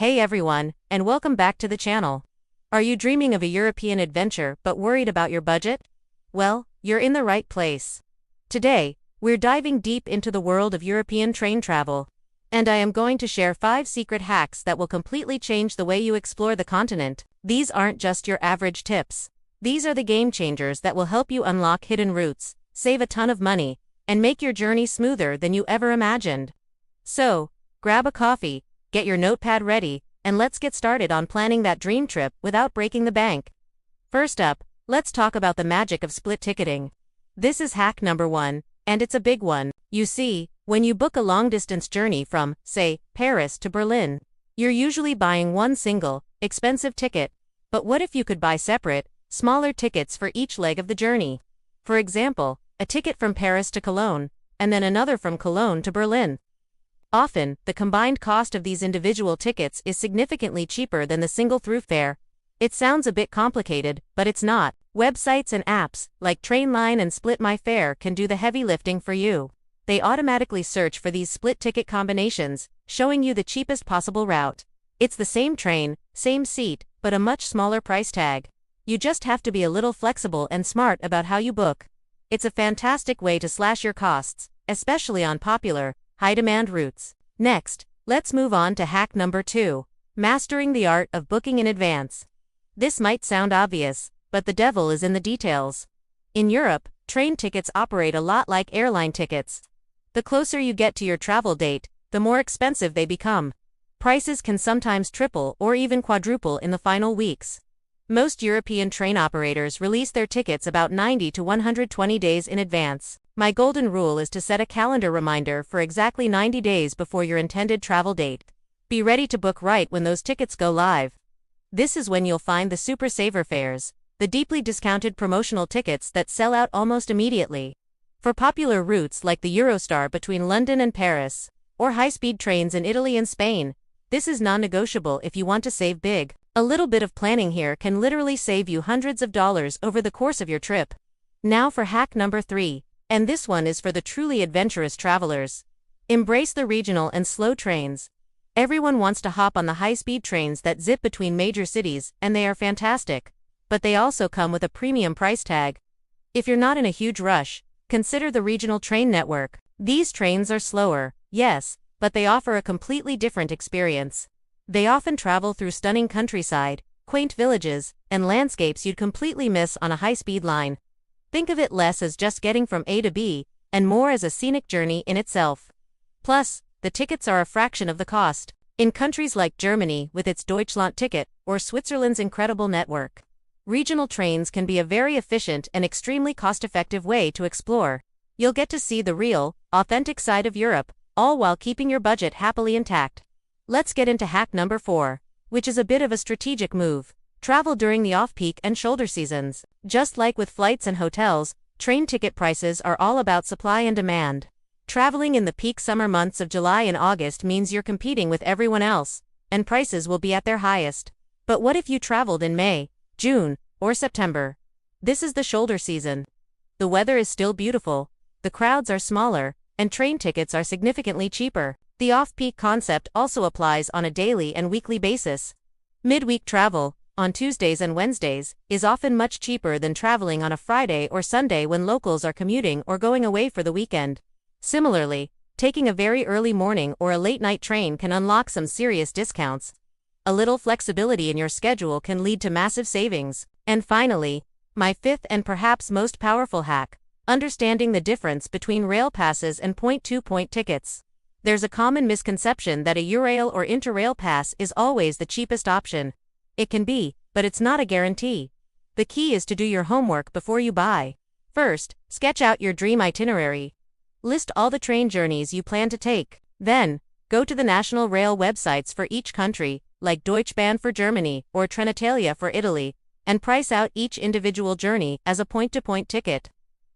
Hey everyone, and welcome back to the channel. Are you dreaming of a European adventure but worried about your budget? Well, you're in the right place. Today, we're diving deep into the world of European train travel. And I am going to share 5 secret hacks that will completely change the way you explore the continent. These aren't just your average tips. These are the game changers that will help you unlock hidden routes, save a ton of money, and make your journey smoother than you ever imagined. So, grab a coffee, get your notepad ready, and let's get started on planning that dream trip without breaking the bank. First up, let's talk about the magic of split ticketing. This is hack number 1, and it's a big one. You see, when you book a long-distance journey from, say, Paris to Berlin, you're usually buying one single, expensive ticket. But what if you could buy separate, smaller tickets for each leg of the journey? For example, a ticket from Paris to Cologne, and then another from Cologne to Berlin. Often, the combined cost of these individual tickets is significantly cheaper than the single through fare. It sounds a bit complicated, but it's not. Websites and apps, like Trainline and Split My Fare, can do the heavy lifting for you. They automatically search for these split ticket combinations, showing you the cheapest possible route. It's the same train, same seat, but a much smaller price tag. You just have to be a little flexible and smart about how you book. It's a fantastic way to slash your costs, especially on popular, high-demand routes. Next, let's move on to hack number 2, mastering the art of booking in advance. This might sound obvious, but the devil is in the details. In Europe, train tickets operate a lot like airline tickets. The closer you get to your travel date, the more expensive they become. Prices can sometimes triple or even quadruple in the final weeks. Most European train operators release their tickets about 90 to 120 days in advance. My golden rule is to set a calendar reminder for exactly 90 days before your intended travel date. Be ready to book right when those tickets go live. This is when you'll find the super saver fares, the deeply discounted promotional tickets that sell out almost immediately. For popular routes like the Eurostar between London and Paris, or high-speed trains in Italy and Spain, this is non-negotiable if you want to save big. A little bit of planning here can literally save you hundreds of dollars over the course of your trip. Now for hack number 3. And this one is for the truly adventurous travelers. Embrace the regional and slow trains. Everyone wants to hop on the high-speed trains that zip between major cities, and they are fantastic. But they also come with a premium price tag. If you're not in a huge rush, consider the regional train network. These trains are slower, yes, but they offer a completely different experience. They often travel through stunning countryside, quaint villages, and landscapes you'd completely miss on a high-speed line. Think of it less as just getting from A to B, and more as a scenic journey in itself. Plus, the tickets are a fraction of the cost. In countries like Germany with its Deutschland-Ticket, or Switzerland's incredible network, regional trains can be a very efficient and extremely cost-effective way to explore. You'll get to see the real, authentic side of Europe, all while keeping your budget happily intact. Let's get into hack number 4, which is a bit of a strategic move. Travel during the off-peak and shoulder seasons. Just like with flights and hotels, train ticket prices are all about supply and demand. Traveling in the peak summer months of July and August means you're competing with everyone else, and prices will be at their highest. But what if you traveled in May, June, or September? This is the shoulder season. The weather is still beautiful, the crowds are smaller, and train tickets are significantly cheaper. The off-peak concept also applies on a daily and weekly basis. Midweek travel, on Tuesdays and Wednesdays, is often much cheaper than traveling on a Friday or Sunday when locals are commuting or going away for the weekend. Similarly, taking a very early morning or a late-night train can unlock some serious discounts. A little flexibility in your schedule can lead to massive savings. And finally, my 5th and perhaps most powerful hack, understanding the difference between rail passes and point-to-point tickets. There's a common misconception that a Eurail or Interrail pass is always the cheapest option. It can be, but it's not a guarantee. The key is to do your homework before you buy. First, sketch out your dream itinerary. List all the train journeys you plan to take. Then, go to the national rail websites for each country, like Deutsche Bahn for Germany or Trenitalia for Italy, and price out each individual journey as a point-to-point ticket.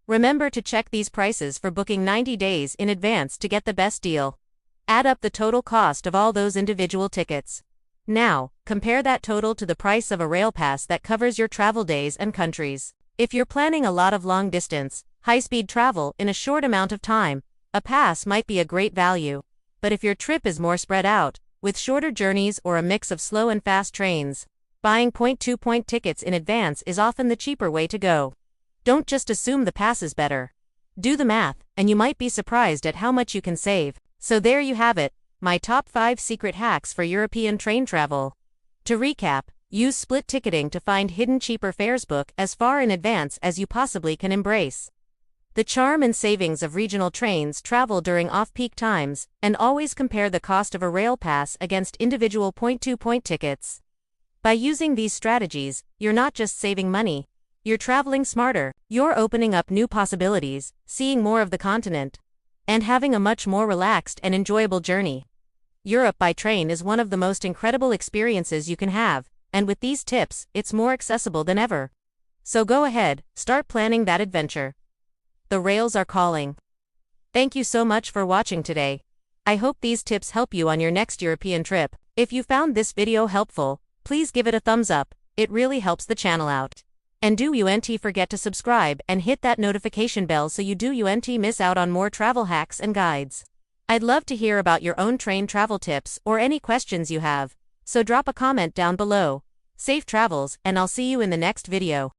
Remember to check these prices for booking 90 days in advance to get the best deal. Add up the total cost of all those individual tickets. Now, compare that total to the price of a rail pass that covers your travel days and countries. If you're planning a lot of long-distance, high-speed travel in a short amount of time, a pass might be a great value. But if your trip is more spread out, with shorter journeys or a mix of slow and fast trains. Buying point-to-point tickets in advance is often the cheaper way to go. Don't just assume the pass is better. Do the math, and you might be surprised at how much you can save. So there you have it, my top 5 secret hacks for European train travel. To recap, use split ticketing to find hidden cheaper fares. Book as far in advance as you possibly can. Embrace the charm and savings of regional trains. Travel during off-peak times, and always compare the cost of a rail pass against individual point-to-point tickets. By using these strategies, you're not just saving money, you're traveling smarter, you're opening up new possibilities, seeing more of the continent, and having a much more relaxed and enjoyable journey. Europe by train is one of the most incredible experiences you can have, and with these tips, it's more accessible than ever. So go ahead, start planning that adventure. The rails are calling. Thank you so much for watching today. I hope these tips help you on your next European trip. If you found this video helpful, please give it a thumbs up, it really helps the channel out. And don't forget to subscribe and hit that notification bell so you don't miss out on more travel hacks and guides. I'd love to hear about your own train travel tips or any questions you have, so drop a comment down below. Safe travels, and I'll see you in the next video.